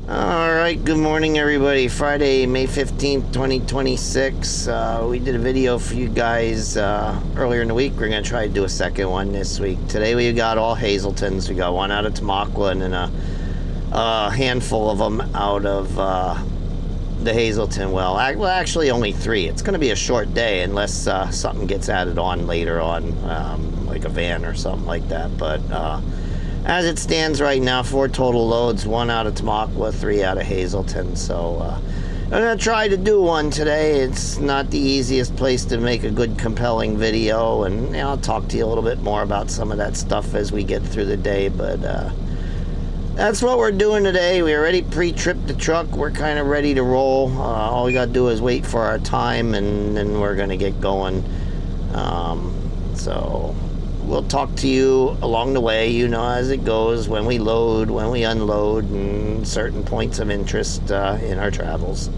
Alright, good morning everybody. Friday, May 15th, 2026. We did a video for you guys earlier in the week. We're going to try to do a second one this week. Today we got all Hazletons. We got one out of Tamaqua and then a handful of them out of the Hazleton well. Actually only 3. It's going to be a short day unless something gets added on later on, like a van or something like that. But as it stands right now, 4 total loads, 1 out of Tamaqua, 3 out of Hazleton. So I'm going to try to do one today. It's not the easiest place to make a good, compelling video, and I'll talk to you a little bit more about some of that stuff as we get through the day, but that's what we're doing today. We already pre-tripped the truck. We're kind of ready to roll. All we got to do is wait for our time, and then we're going to get going. So we'll talk to you along the way, as it goes, when we load, when we unload, and certain points of interest in our travels.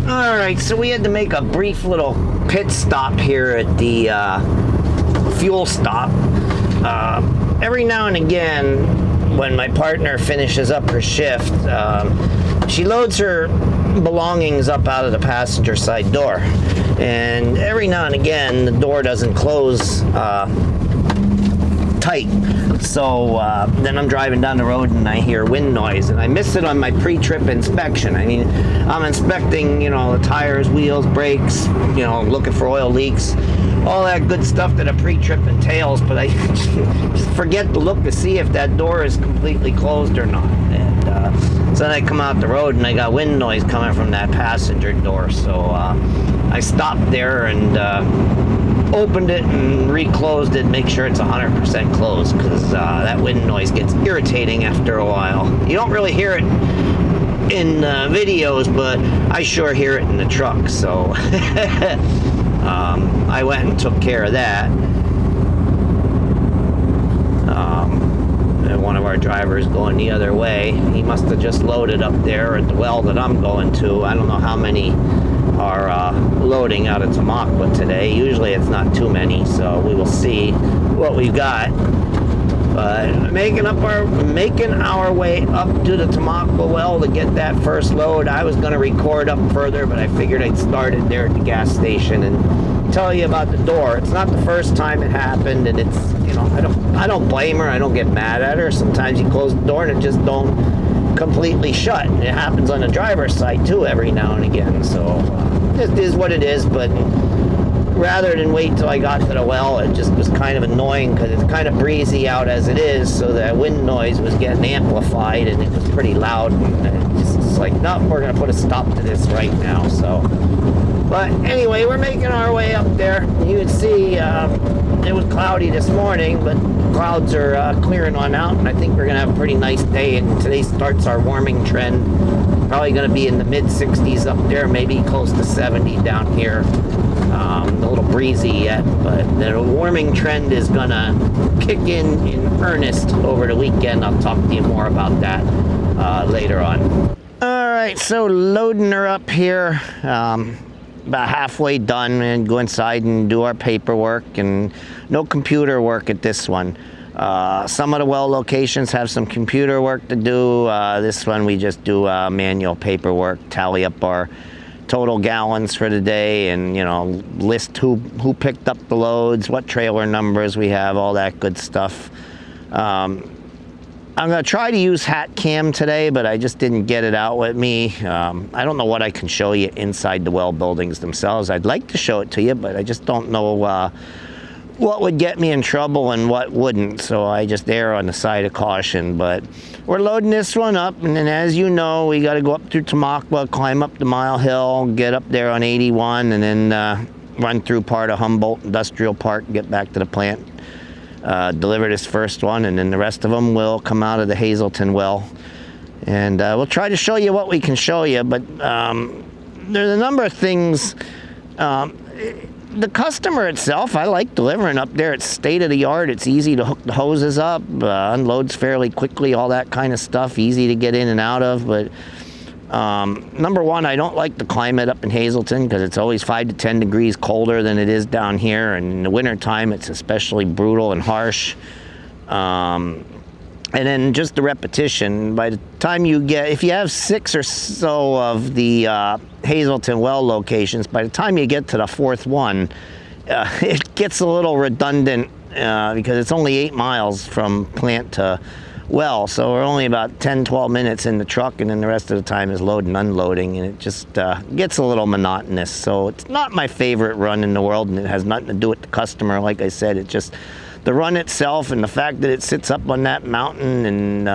Alright, so we had to make a brief little pit stop here at the fuel stop. Every now and again, when my partner finishes up her shift, she loads her belongings up out of the passenger side door, and every now and again the door doesn't close tight. So then I'm driving down the road and I hear wind noise, and I missed it on my pre-trip inspection. I mean, I'm inspecting, the tires, wheels, brakes, looking for oil leaks, all that good stuff that a pre-trip entails, but I just forget to look to see if that door is completely closed or not. And so then I come out the road and I got wind noise coming from that passenger door. So I stopped there and opened it and reclosed it, make sure it's 100% closed, because that wind noise gets irritating after a while. You don't really hear it in videos, but I sure hear it in the truck. So I went and took care of that. And one of our drivers going the other way, he must have just loaded up there at the well that I'm going to. I don't know how many are loading out of Tamaqua today. Usually it's not too many, so we will see what we've got. But making our way up to the Tamaqua well to get that first load. I was going to record up further, but I figured I'd start it there at the gas station and tell you about the door. It's not the first time it happened, and it's, I don't blame her. I don't get mad at her. Sometimes you close the door and it just don't completely shut. It happens on the driver's side too every now and again. So it is what it is, but rather than wait till I got to the well, it just was kind of annoying because it's kind of breezy out as it is, so that wind noise was getting amplified and it was pretty loud, and it's like, no, we're going to put a stop to this right now. So, but anyway, we're making our way up there. You can see it was cloudy this morning, but clouds are clearing on out, and I think we're going to have a pretty nice day, and today starts our warming trend. Probably going to be in the mid-60s up there, maybe close to 70 down here. A little breezy yet, but the warming trend is going to kick in earnest over the weekend. I'll talk to you more about that later on. Alright, so loading her up here. About halfway done, and go inside and do our paperwork, and no computer work at this one. Some of the well locations have some computer work to do. This one we just do manual paperwork, tally up our total gallons for the day, and list who picked up the loads, what trailer numbers we have, all that good stuff. I'm going to try to use hat cam today, but I just didn't get it out with me. I don't know what I can show you inside the well buildings themselves. I'd like to show it to you, but I just don't know what would get me in trouble and what wouldn't, so I just err on the side of caution. But we're loading this one up, and then as you know, we got to go up through Tamaqua, climb up the Mile Hill, get up there on 81, and then run through part of Humboldt Industrial Park, get back to the plant. Deliver this first one, and then the rest of them will come out of the Hazleton well, and we'll try to show you what we can show you. But there's a number of things. The customer itself, I like delivering up there. It's state of the art. It's easy to hook the hoses up, unloads fairly quickly, all that kind of stuff, easy to get in and out of. But Number one, I don't like the climate up in Hazleton because it's always 5 to 10 degrees colder than it is down here, and in the wintertime it's especially brutal and harsh. And then just the repetition. By the time you get, if you have 6 or so of the Hazleton well locations, by the time you get to the 4th one, it gets a little redundant because it's only 8 miles from plant to well, so we're only about 10-12 minutes in the truck, and then the rest of the time is loading and unloading, and it just gets a little monotonous. So it's not my favorite run in the world, and it has nothing to do with the customer. Like I said, it's just the run itself and the fact that it sits up on that mountain, and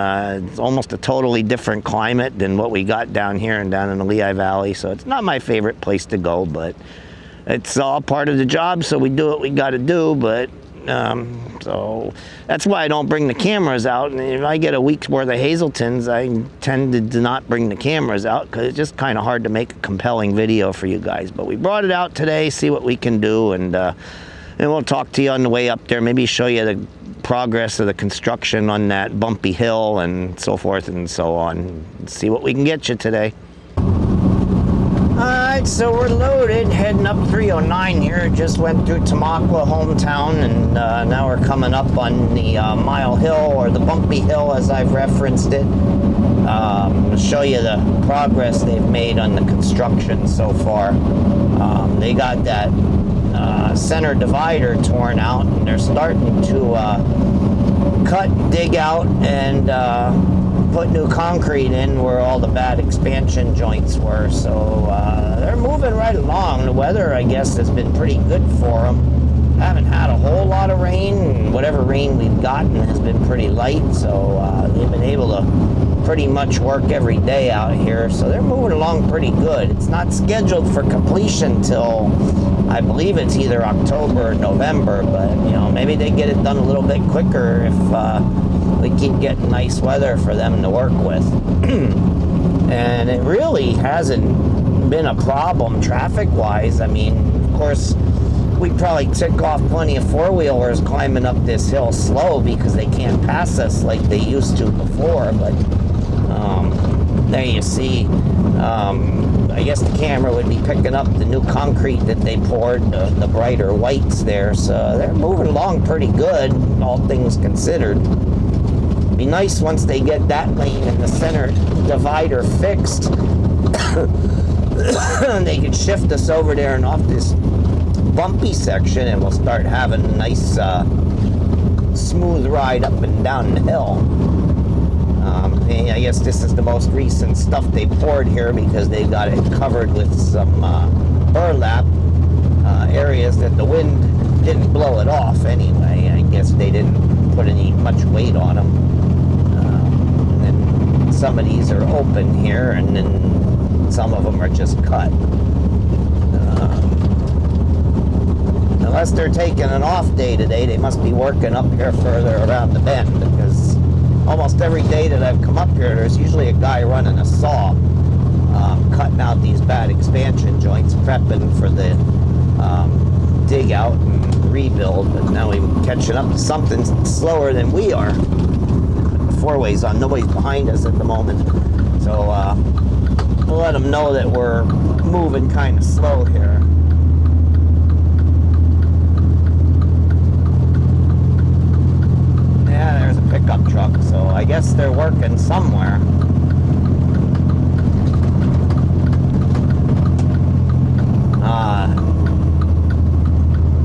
it's almost a totally different climate than what we got down here and down in the Lehigh Valley. So it's not my favorite place to go, but it's all part of the job, so we do what we got to do. But so that's why I don't bring the cameras out. And if I get a week's worth of Hazletons, I tend to not bring the cameras out because it's just kind of hard to make a compelling video for you guys. But we brought it out today, see what we can do, and we'll talk to you on the way up there. Maybe show you the progress of the construction on that bumpy hill and so forth and so on. See what we can get you today. Alright, so we're loaded, heading up 309 here. Just went through Tamaqua, hometown, and now we're coming up on the Mile Hill, or the Bumpy Hill as I've referenced it. Show you the progress they've made on the construction so far. They got that center divider torn out, and they're starting to cut, dig out, and put new concrete in where all the bad expansion joints were. So they're moving right along. The weather, I guess, has been pretty good for them. Haven't had a whole lot of rain, and whatever rain we've gotten has been pretty light, so they've been able to pretty much work every day out here. So they're moving along pretty good. It's not scheduled for completion till, I believe it's either October or November, but you know, maybe they get it done a little bit quicker if we keep getting nice weather for them to work with. And it really hasn't been a problem traffic-wise. I mean, of course, we'd probably tick off plenty of four-wheelers climbing up this hill slow because they can't pass us like they used to before, but there you see. I guess the camera would be picking up the new concrete that they poured, the brighter whites there, so they're moving along pretty good, all things considered. It'd be nice once they get that lane and the center divider fixed. They could shift us over there and off this bumpy section, and we'll start having a nice smooth ride up and down the hill. I guess this is the most recent stuff they poured here because they've got it covered with some burlap areas that the wind didn't blow it off anyway. I guess they didn't put much weight on them. And then some of these are open here, and then some of them are just cut. Unless they're taking an off day today, they must be working up here further around the bend, because almost every day that I've come up here, there's usually a guy running a saw, cutting out these bad expansion joints, prepping for the dig out and rebuild. But now we're catching up to something slower than we are. Four-way's on, nobody's behind us at the moment, so we'll let them know that we're moving kind of slow here. Yeah, there's a pickup truck, so I guess they're working somewhere.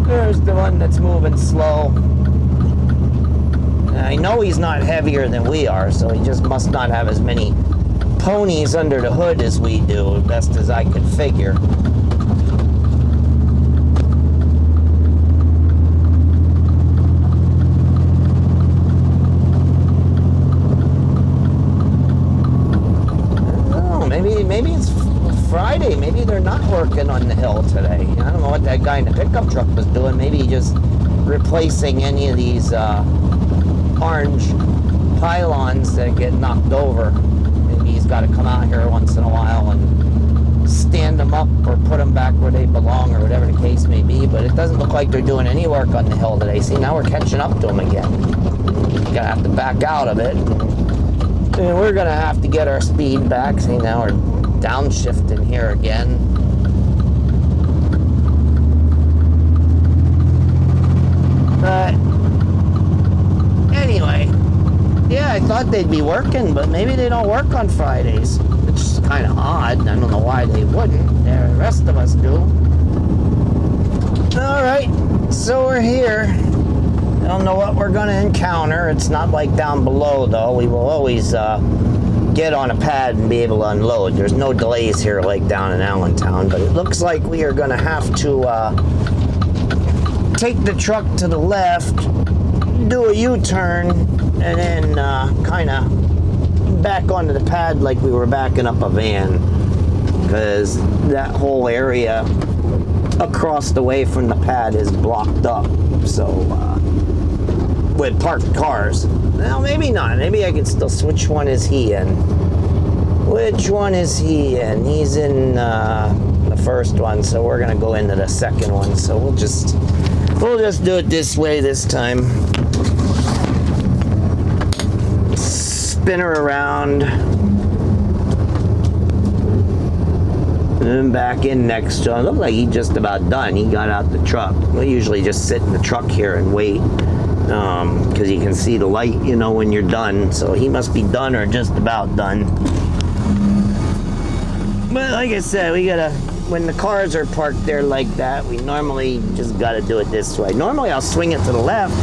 There's the one that's moving slow. I know he's not heavier than we are, so he just must not have as many ponies under the hood as we do, best as I could figure. Maybe it's Friday. Maybe they're not working on the hill today. I don't know what that guy in the pickup truck was doing. Maybe he just replacing any of these orange pylons that get knocked over. Maybe he's got to come out here once in a while and stand them up or put them back where they belong, or whatever the case may be. But it doesn't look like they're doing any work on the hill today. See, now we're catching up to them again. Gonna have to back out of it. And we're gonna have to get our speed back. See, now we're downshifting here again. But anyway, yeah, I thought they'd be working, but maybe they don't work on Fridays, which is kind of odd. I don't know why they wouldn't. The rest of us do. All right, so we're here. I don't know what we're going to encounter. It's not like down below, though. We will always get on a pad and be able to unload. There's no delays here like down in Allentown, but it looks like we are going to have to take the truck to the left, do a U-turn, and then kind of back onto the pad like we were backing up a van, because that whole area across the way from the pad is blocked up. So with parked cars. Well, maybe not. Maybe I can still switch. Which one is he in? Which one is he in? He's in the first one, so we're gonna go into the second one. So we'll just do it this way this time. Spin her around. And then back in next to him. Looked like he's just about done. He got out the truck. We usually just sit in the truck here and wait. Because you can see the light, you know, when you're done. So he must be done or just about done. But like I said, we gotta, when the cars are parked there like that, we normally just gotta do it this way. Normally I'll swing it to the left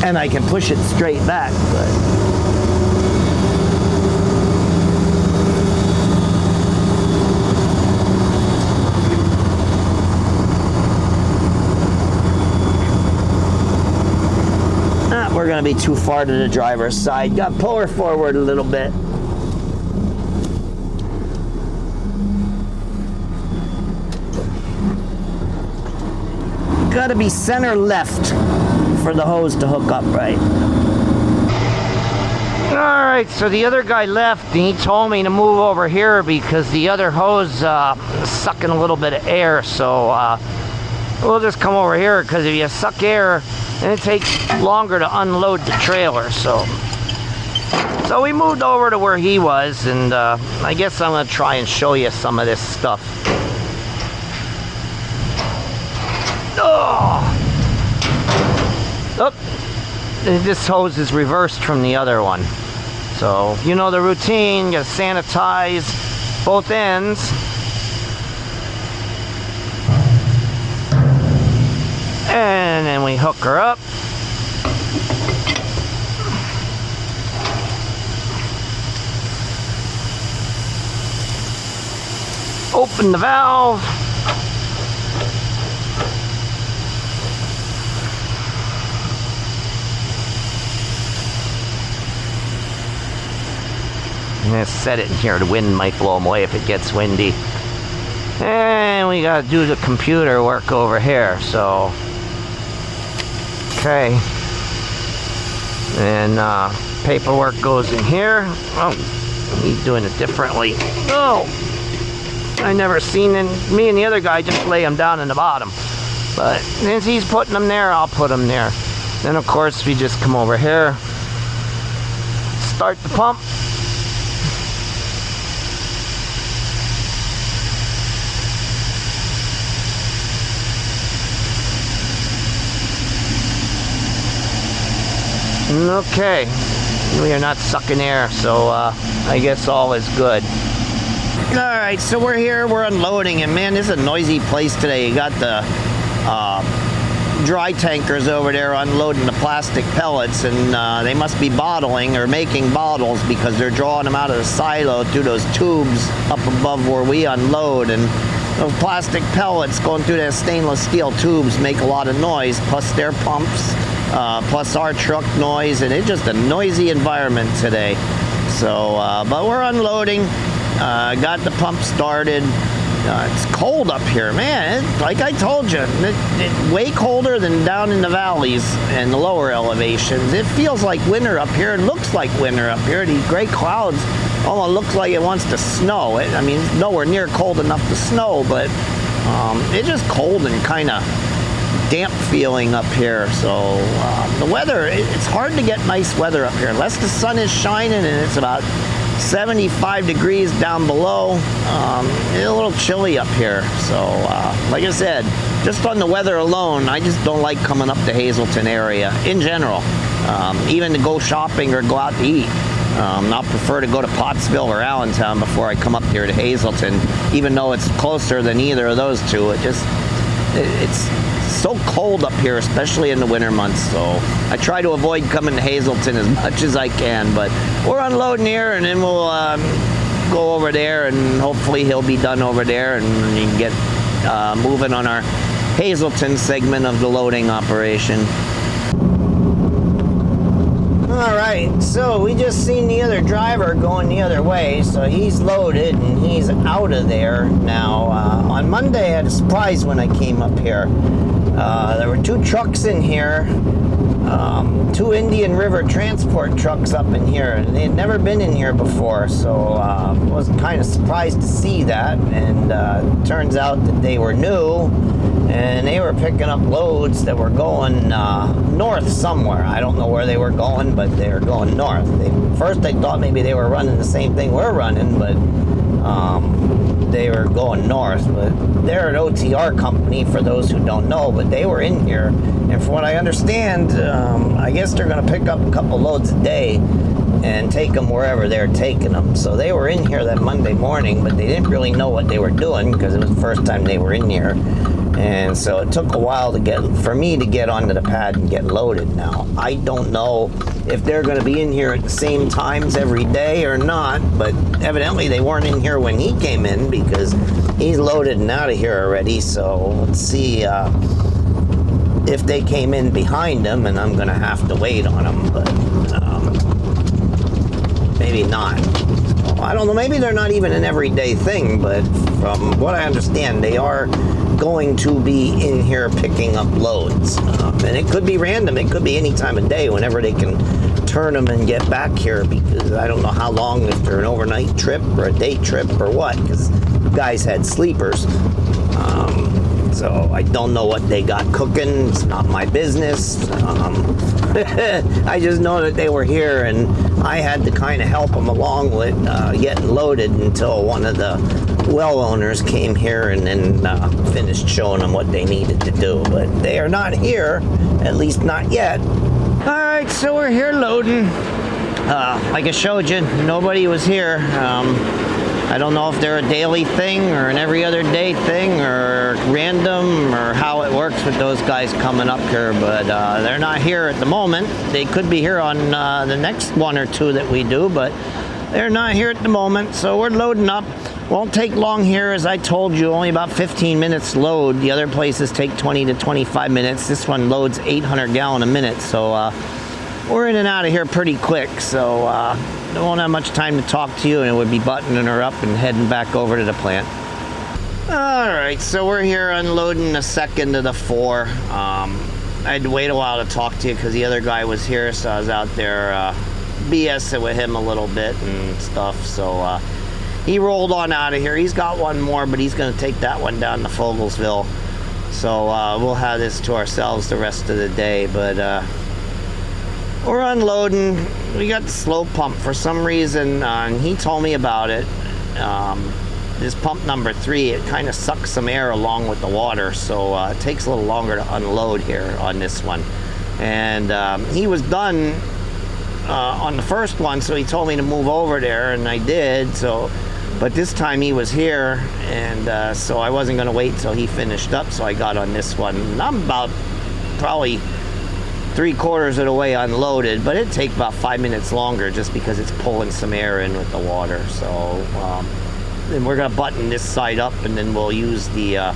and I can push it straight back, but we're going to be too far to the driver's side. Got to pull her forward a little bit. Got to be center left for the hose to hook up right. Alright, so the other guy left and he told me to move over here because the other hose is sucking a little bit of air. So we'll just come over here, because if you suck air, and it takes longer to unload the trailer. So we moved over to where he was, and I guess I'm gonna try and show you some of this stuff. Oh, this hose is reversed from the other one. So you know the routine. You gotta sanitize both ends. And then we hook her up. Open the valve. I'm gonna set it in here. The wind might blow them away if it gets windy. And we gotta do the computer work over here. So okay, and paperwork goes in here. Oh, he's doing it differently. Oh, I never seen it. Me and the other guy just lay them down in the bottom, but since he's putting them there, I'll put them there. Then of course we just come over here, start the pump. Okay, we are not sucking air, so I guess all is good. Alright, so we're here, we're unloading, and man, this is a noisy place today. You got the dry tankers over there unloading the plastic pellets, and they must be bottling or making bottles, because they're drawing them out of the silo through those tubes up above where we unload. And those plastic pellets going through those stainless steel tubes make a lot of noise, plus their pumps. Plus our truck noise, and it's just a noisy environment today. So, but we're unloading, got the pump started. It's cold up here, man. Like I told you, it's way colder than down in the valleys and the lower elevations. It feels like winter up here. It looks like winter up here. These gray clouds almost looks like it wants to snow. I mean, it's nowhere near cold enough to snow, but it's just cold and kind of damp feeling up here. So the weather, it's hard to get nice weather up here unless the sun is shining and it's about 75 degrees down below. It's a little chilly up here. So like I said, just on the weather alone, I just don't like coming up the Hazleton area in general, even to go shopping or go out to eat. I'll prefer to go to Pottsville or Allentown before I come up here to Hazleton, even though it's closer than either of those two. It's so cold up here, especially in the winter months, so I try to avoid coming to Hazleton as much as I can. But we're unloading here, and then we'll go over there, and hopefully he'll be done over there, and we can get moving on our Hazleton segment of the loading operation. All right, so we just seen the other driver going the other way, so he's loaded and he's out of there now. On Monday, I had a surprise when I came up here. There were two trucks in here, two Indian River transport trucks up in here, and they had never been in here before, so I was kind of surprised to see that. And turns out that they were new, and they were picking up loads that were going north somewhere. I don't know where they were going, but they were going north. First I thought maybe they were running the same thing we're running, but they were going north. But they're an OTR company, for those who don't know, but they were in here. And from what I understand, I guess they're going to pick up a couple loads a day and take them wherever they're taking them. So they were in here that Monday morning, but they didn't really know what they were doing because it was the first time they were in here. And so it took a while for me to get onto the pad and get loaded. Now, I don't know if they're going to be in here at the same times every day or not, but evidently they weren't in here when he came in because he's loaded and out of here already. So let's see if they came in behind him, and I'm going to have to wait on them, but maybe not. I don't know, maybe they're not even an everyday thing, but from what I understand, they are going to be in here picking up loads. And it could be random, it could be any time of day, whenever they can turn them and get back here, because I don't know how long, if they're an overnight trip or a day trip or what, because guys had sleepers. So I don't know what they got cooking. It's not my business. I just know that they were here, and I had to kind of help them along with getting loaded until one of the well owners came here and then finished showing them what they needed to do. But they are not here, at least not yet. All right, so we're here loading. Like I showed you, nobody was here. I don't know if they're a daily thing or an every other day thing or random or how it works with those guys coming up here, but they're not here at the moment. They could be here on the next one or two that we do, but they're not here at the moment, so we're loading up. Won't take long here, as I told you, only about 15 minutes load. The other places take 20 to 25 minutes. This one loads 800 gallon a minute, so we're in and out of here pretty quick, so I won't have much time to talk to you, and it would be buttoning her up and heading back over to the plant. All right, so we're here unloading the second of the four. I had to wait a while to talk to you because the other guy was here, so I was out there BSing with him a little bit and stuff, so he rolled on out of here. He's got one more, but he's going to take that one down to Fogelsville, so we'll have this to ourselves the rest of the day, but we're unloading. We got the slow pump for some reason, and he told me about it. This pump number 3, it kind of sucks some air along with the water, so it takes a little longer to unload here on this one. And he was done on the first one, so he told me to move over there, and I did. So, but this time he was here, and so I wasn't going to wait till he finished up, so I got on this one. And I'm about probably 3/4 of the way unloaded, but it'd take about 5 minutes longer just because it's pulling some air in with the water. So then we're gonna button this side up, and then we'll use the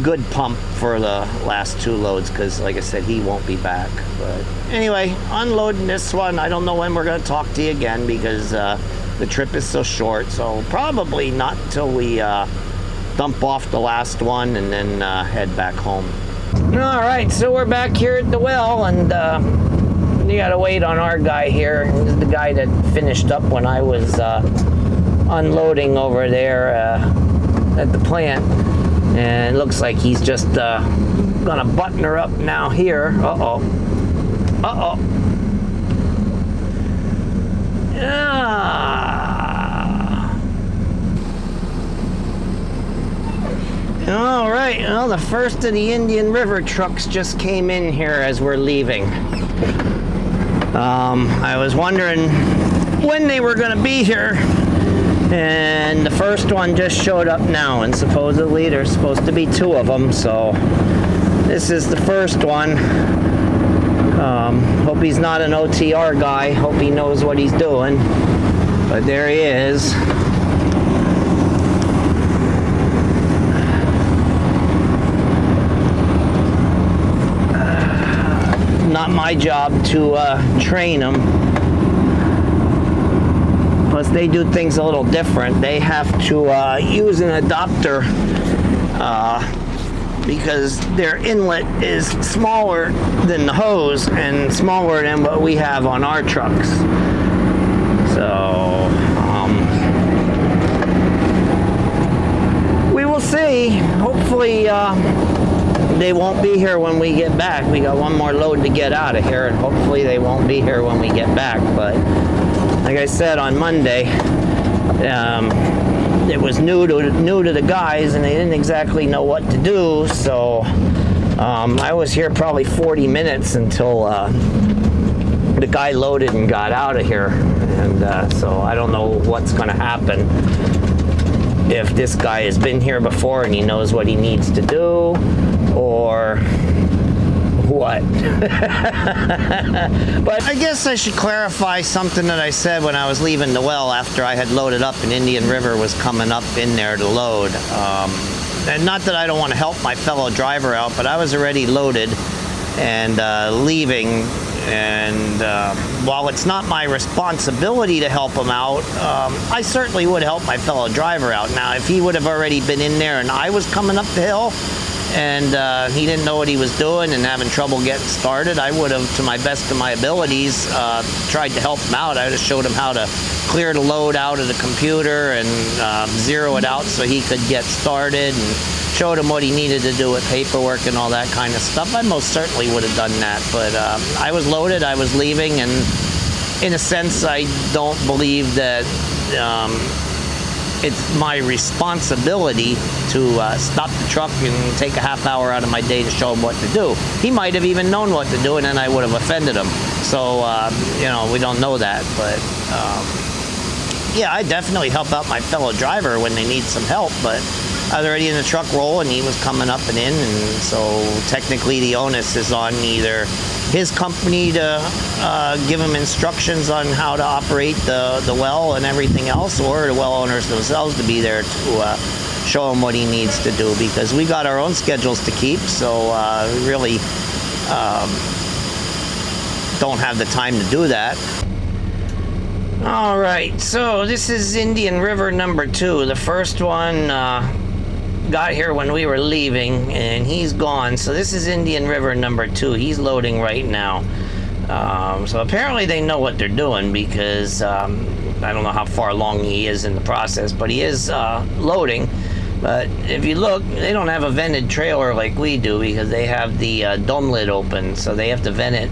good pump for the last 2 loads, because like I said, he won't be back. But anyway, unloading this one. I don't know when we're gonna talk to you again, because the trip is so short, so probably not till we dump off the last one and then head back home. All right, so we're back here at the well, and you gotta wait on our guy here. This is the guy that finished up when I was unloading over there at the plant. And it looks like he's just gonna button her up now here. Uh-oh. Uh-oh. All right, well, the first of the Indian River trucks just came in here as we're leaving. I was wondering when they were going to be here, and the first one just showed up now, and supposedly there's supposed to be two of them, so this is the first one. Hope he's not an OTR guy. Hope he knows what he's doing. But there he is. Not my job to train them. Plus, they do things a little different. They have to use an adapter because their inlet is smaller than the hose and smaller than what we have on our trucks. So, we will see. Hopefully, they won't be here when we get back. We got one more load to get out of here, and hopefully they won't be here when we get back. But like I said on Monday, it was new to the guys, and they didn't exactly know what to do. So I was here probably 40 minutes until the guy loaded and got out of here. And so I don't know what's going to happen. If this guy has been here before and he knows what he needs to do, or what. But I guess I should clarify something that I said when I was leaving the well after I had loaded up and Indian River was coming up in there to load. And not that I don't want to help my fellow driver out, but I was already loaded and leaving. And while it's not my responsibility to help him out, I certainly would help my fellow driver out. Now, if he would have already been in there and I was coming up the hill and he didn't know what he was doing and having trouble getting started, I would have, to my best of my abilities, tried to help him out. I would have showed him how to clear the load out of the computer and zero it out so he could get started, and showed him what he needed to do with paperwork and all that kind of stuff. I most certainly would have done that, but I was loaded, I was leaving, and in a sense, I don't believe that it's my responsibility to stop the truck and take a half hour out of my day to show him what to do. He might have even known what to do, and then I would have offended him. So, you know, we don't know that, but yeah, I definitely help out my fellow driver when they need some help, but I was already in the truck roll and he was coming up and in, and so technically the onus is on either his company to give him instructions on how to operate the well and everything else, or the well owners themselves to be there to show him what he needs to do, because we got our own schedules to keep, so we really don't have the time to do that. All right, so this is Indian River number 2. The first one got here when we were leaving, and he's gone. So this is Indian River number 2. He's loading right now. So apparently they know what they're doing, because I don't know how far along he is in the process, but he is loading. But if you look, they don't have a vented trailer like we do, because they have the dome lid open, so they have to vent it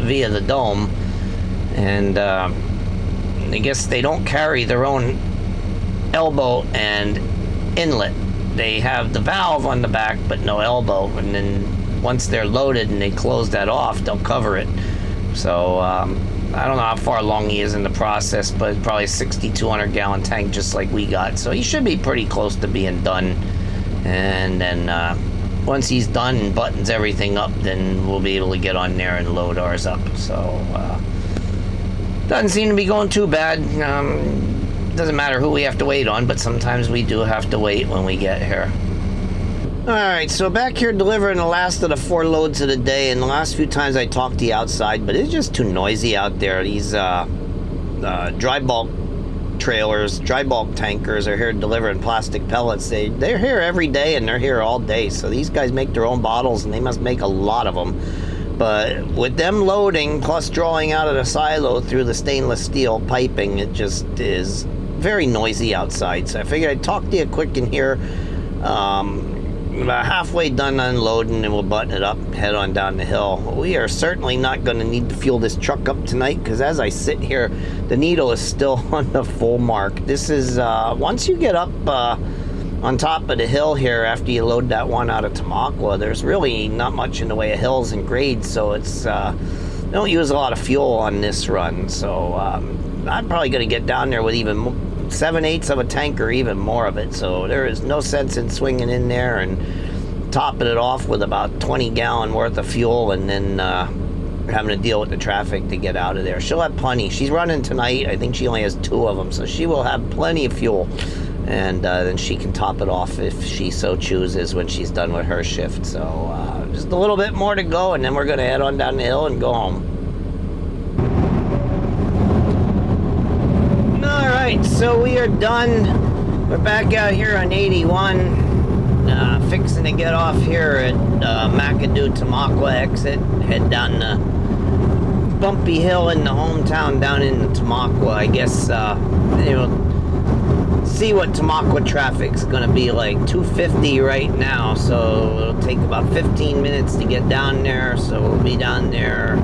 via the dome. And I guess they don't carry their own elbow and inlet. They have the valve on the back, but no elbow. And then once they're loaded and they close that off, they'll cover it. So I don't know how far along he is in the process, but it's probably a 6,200 gallon tank just like we got. So he should be pretty close to being done. And then once he's done and buttons everything up, then we'll be able to get on there and load ours up. So doesn't seem to be going too bad. Doesn't matter who we have to wait on, but sometimes we do have to wait when we get here. Alright, so back here delivering the last of the 4 loads of the day, and the last few times I talked to you outside, but it's just too noisy out there. These dry bulk trailers, dry bulk tankers are here delivering plastic pellets. They're here every day, and they're here all day, so these guys make their own bottles, and they must make a lot of them. But with them loading, plus drawing out of the silo through the stainless steel piping, it just is very noisy outside. So I figured I'd talk to you quick in here. About halfway done unloading, and we'll button it up, head on down the hill. We are certainly not going to need to fuel this truck up tonight, because as I sit here, the needle is still on the full mark. This is, once you get up on top of the hill here, after you load that one out of Tamaqua, there's really not much in the way of hills and grades, so it's, they don't use a lot of fuel on this run, so I'm probably going to get down there with even 7/8 of a tank or even more of it, so there is no sense in swinging in there and topping it off with about 20 gallon worth of fuel and then having to deal with the traffic to get out of there. She'll have plenty. She's running tonight. I think she only has 2 of them, so she will have plenty of fuel, and then she can top it off if she so chooses when she's done with her shift. So just a little bit more to go, and then we're going to head on down the hill and go home. Alright, so we are done. We're back out here on 81, fixing to get off here at McAdoo Tamaqua exit, head down the bumpy hill in the hometown down in Tamaqua. I guess, see what Tamaqua traffic's gonna be like. 250 right now, so it'll take about 15 minutes to get down there, so we'll be down there,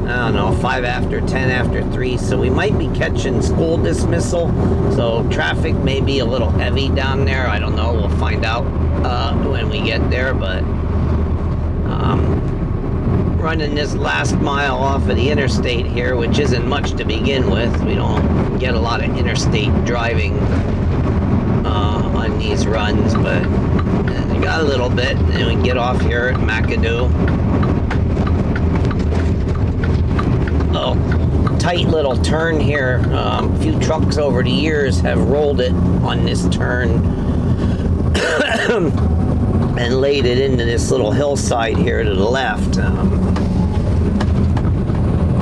I don't know, 5 after, 10 after 3, so we might be catching school dismissal, so traffic may be a little heavy down there. I don't know, we'll find out when we get there, but running this last mile off of the interstate here, which isn't much to begin with. We don't get a lot of interstate driving on these runs, but we got a little bit, and we can get off here at McAdoo. Tight little turn here. A few trucks over the years have rolled it on this turn and laid it into this little hillside here to the left.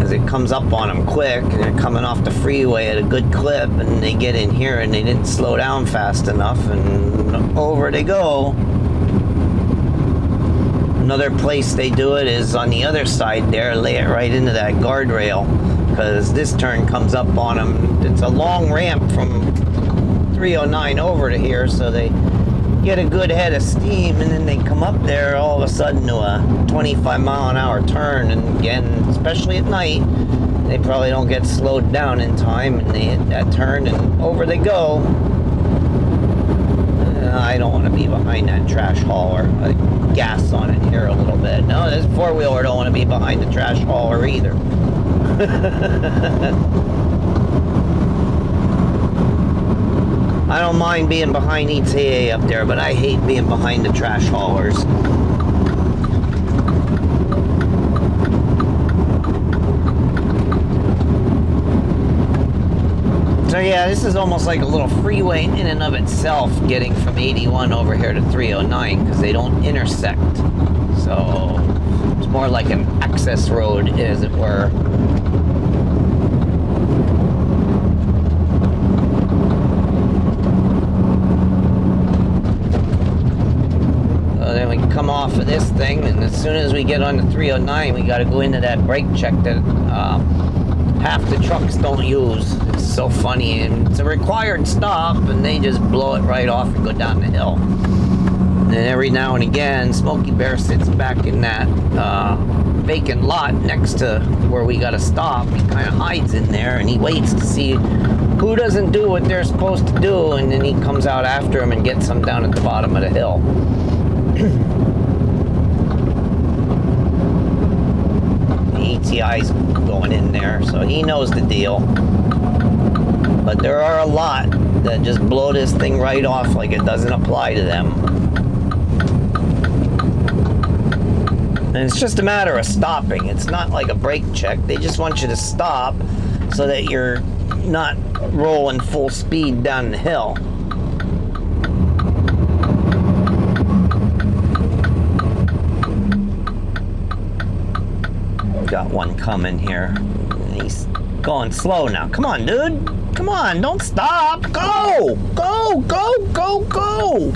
As it comes up on them quick, and they're coming off the freeway at a good clip, and they get in here and they didn't slow down fast enough, and over they go. Another place they do it is on the other side there, lay it right into that guardrail, because this turn comes up on them. It's a long ramp from 309 over to here, so they get a good head of steam, and then they come up there all of a sudden to a 25-mile-an-hour turn, and again, especially at night, they probably don't get slowed down in time, and they hit that turn, and over they go. I don't want to be behind that trash hauler. I gas on it here a little bit. No, this four-wheeler don't want to be behind the trash hauler either. I don't mind being behind ETA up there, but I hate being behind the trash haulers. So yeah, this is almost like a little freeway in and of itself, getting from 81 over here to 309, because they don't intersect. So it's more like an access road, as it were. So then we come off of this thing, and as soon as we get on the 309, we got to go into that brake check that half the trucks don't use. It's so funny, and it's a required stop, and they just blow it right off and go down the hill. And every now and again, Smokey Bear sits back in that vacant lot next to where we got to stop. He kind of hides in there, and he waits to see who doesn't do what they're supposed to do, and then he comes out after him and gets them down at the bottom of the hill. ETI's going in there, so he knows the deal. But there are a lot that just blow this thing right off like it doesn't apply to them. And it's just a matter of stopping. It's not like a brake check. They just want you to stop so that you're not rolling full speed down the hill. Got one coming here. He's going slow now. Come on, dude. Come on, don't stop. Go! Go, go, go, go!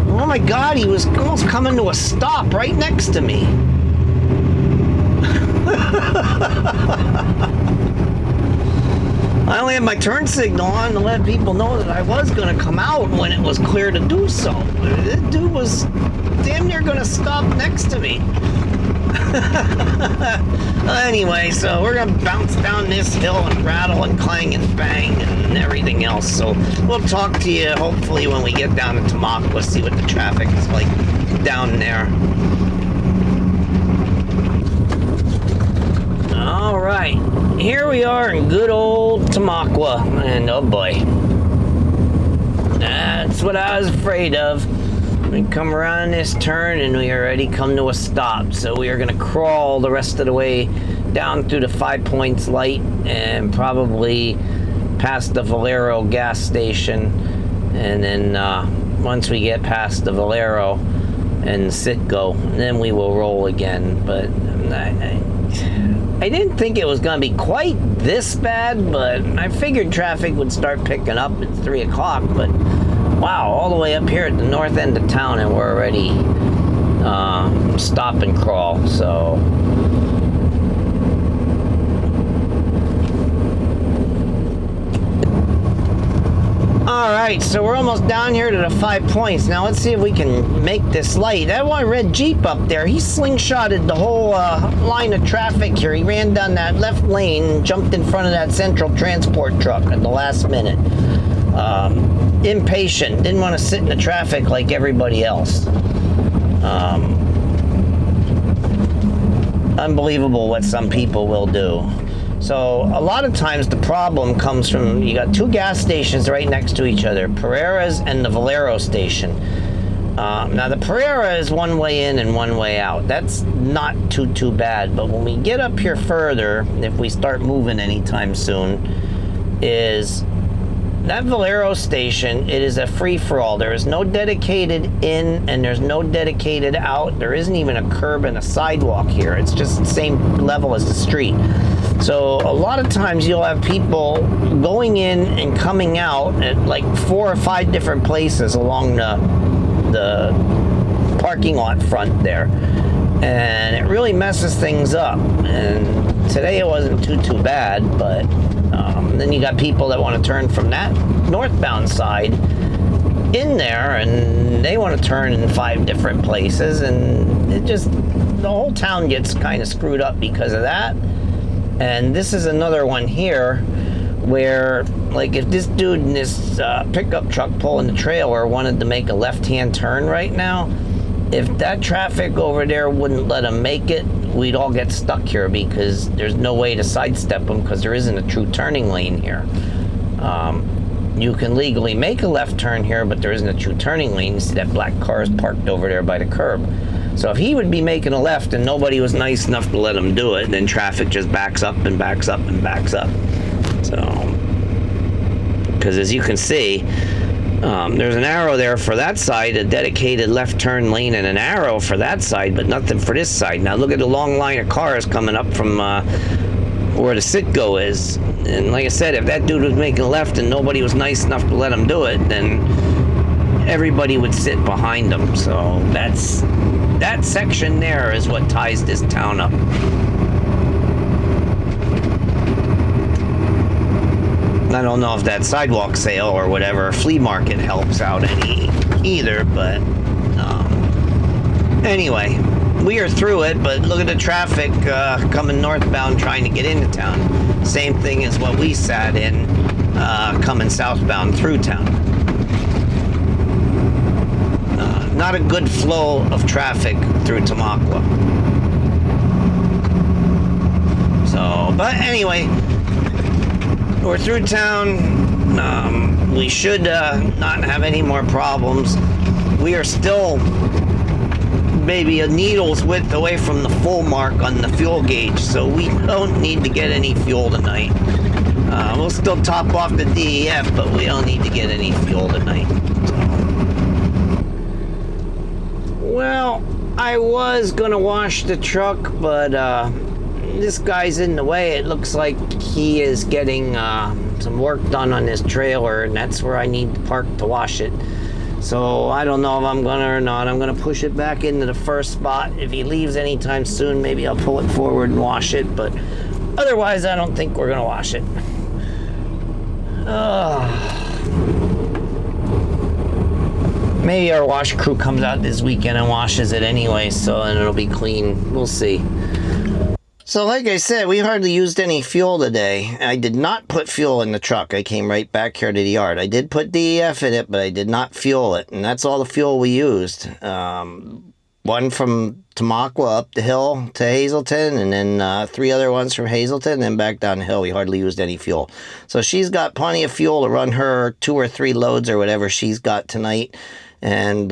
Oh my God, he was almost coming to a stop right next to me. I only had my turn signal on to let people know that I was going to come out when it was clear to do so. This dude was damn near going to stop next to me. Anyway, so we're going to bounce down this hill and rattle and clang and bang and everything else. So we'll talk to you hopefully when we get down to Tamaqua, see what the traffic is like down there. All right, here we are in good old Tamaqua, and oh boy, that's what I was afraid of. We come around this turn and we already come to a stop, so we are going to crawl the rest of the way down through the 5 Points light and probably past the Valero gas station, and then once we get past the Valero and Citgo, then we will roll again. But I didn't think it was going to be quite this bad, but I figured traffic would start picking up at 3 o'clock, but wow, all the way up here at the north end of town and we're already stop and crawl, so. All right, so we're almost down here to the 5 Points. Now let's see if we can make this light. That one red Jeep up there, he slingshotted the whole line of traffic here. He ran down that left lane and jumped in front of that Central Transport truck at the last minute. Impatient, didn't want to sit in the traffic like everybody else. Unbelievable what some people will do. So a lot of times the problem comes from, you got two gas stations right next to each other, Pereira's and the Valero station. Now the Pereira is one way in and one way out. That's not too bad, but when we get up here further, if we start moving anytime soon, is that Valero station, it is a free-for-all. There is no dedicated in and there's no dedicated out. There isn't even a curb and a sidewalk here. It's just the same level as the street. So a lot of times you'll have people going in and coming out at like 4 or 5 different places along the parking lot front there. And it really messes things up. And today it wasn't too bad, but then you got people that want to turn from that northbound side in there, and they want to turn in 5 different places, and it just, the whole town gets kind of screwed up because of that. And this is another one here where, like, if this dude in this pickup truck pulling the trailer wanted to make a left-hand turn right now, if that traffic over there wouldn't let him make it, we'd all get stuck here because there's no way to sidestep them because there isn't a true turning lane here. You can legally make a left turn here, but there isn't a true turning lane. You see that black car is parked over there by the curb. So if he would be making a left and nobody was nice enough to let him do it, then traffic just backs up and backs up and backs up. So, because as you can see, there's an arrow there for that side, a dedicated left turn lane, and an arrow for that side, but nothing for this side. Now look at the long line of cars coming up from where the Citgo is. And like I said, if that dude was making a left and nobody was nice enough to let him do it, then everybody would sit behind him. So that section there is what ties this town up. I don't know if that sidewalk sale or whatever flea market helps out any either, but anyway, we are through it. But look at the traffic coming northbound trying to get into town. Same thing as what we sat in coming southbound through town. Not a good flow of traffic through Tamaqua. So, but anyway, we're through town. We should not have any more problems. We are still maybe a needle's width away from the full mark on the fuel gauge, so we don't need to get any fuel tonight. We'll still top off the DEF, but we don't need to get any fuel tonight. Well, I was gonna wash the truck, but this guy's in the way. It looks like he is getting some work done on his trailer, and that's where I need to park to wash it. So I don't know if I'm gonna or not. I'm gonna push it back into the first spot. If he leaves anytime soon, maybe I'll pull it forward and wash it, but otherwise I don't think we're gonna wash it. Maybe our wash crew comes out this weekend and washes it anyway, so and it'll be clean. We'll see. So like I said, we hardly used any fuel today. I did not put fuel in the truck. I came right back here to the yard. I did put DEF in it, but I did not fuel it. And that's all the fuel we used. One from Tamaqua up the hill to Hazleton, and then 3 other ones from Hazleton, and then back down the hill. We hardly used any fuel. So she's got plenty of fuel to run her 2 or 3 loads or whatever she's got tonight. And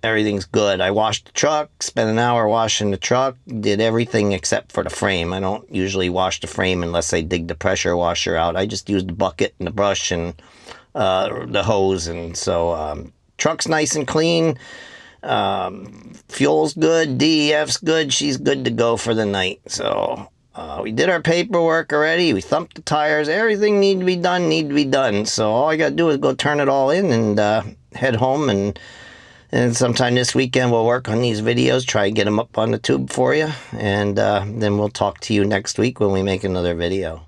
everything's good. I washed the truck, spent an hour washing the truck, did everything except for the frame. I don't usually wash the frame unless I dig the pressure washer out. I just use the bucket and the brush and the hose. And so truck's nice and clean. Fuel's good. DEF's good. She's good to go for the night. So we did our paperwork already. We thumped the tires. Everything need to be done. So all I got to do is go turn it all in and head home, and sometime this weekend we'll work on these videos, try and get them up on the tube for you, and then we'll talk to you next week when we make another video.